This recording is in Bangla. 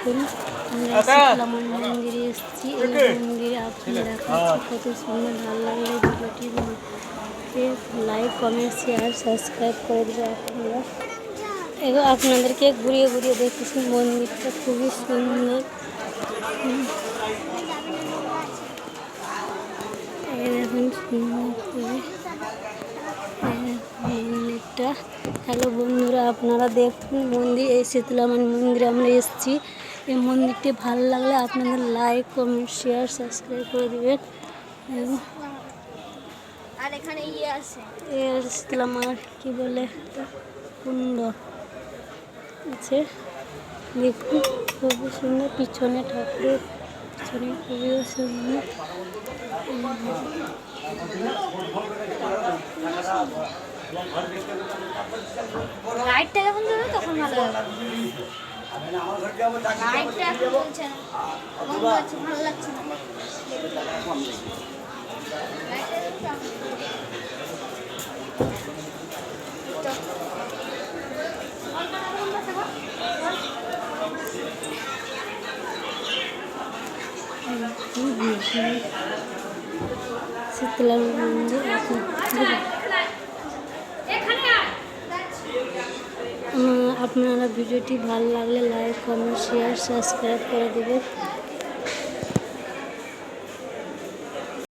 দেখুন আমরা শীতলা মন্দিরে এসেছি। এই মন্দিরে আপনারা দেখাচ্ছি কত সুন্দর, ভালো লাগলে ভিডিওটি লাইক কমেন্ট শেয়ার সাবস্ক্রাইব করে দেবে আপনারা। এবার আপনাদেরকে ঘুরিয়ে ঘুরিয়ে দেখেছি, মন্দিরটা খুবই সুন্দর। এই দেখুন সুন্দর করে মন্দিরটা। হ্যালো বন্ধুরা, আপনারা দেখুন মন্দির, এই শীতলা মন্দিরে আমরা এসেছি। এই মন্দিরটি ভালো লাগলে আপনাদের লাইক কমেন্ট শেয়ার সাবস্ক্রাইব করে দেবেন। আর এখানে আছে এর শীতলা মার কি বলে কুণ্ড আছে, দেখুন খুবই সুন্দর। পিছনে ঠাকুরের পিছনে খুবই সুন্দর। লাইটটা যখন দেবে তখন ভালো লাগবে। লাইটটা এখন চলছে না, বন্ধ আছে, ভালো লাগছে না। শীতলা মন্দির আপনারা ভিডিওটি ভালো লাগলে লাইক কমেন্ট শেয়ার সাবস্ক্রাইব করে দেবেন।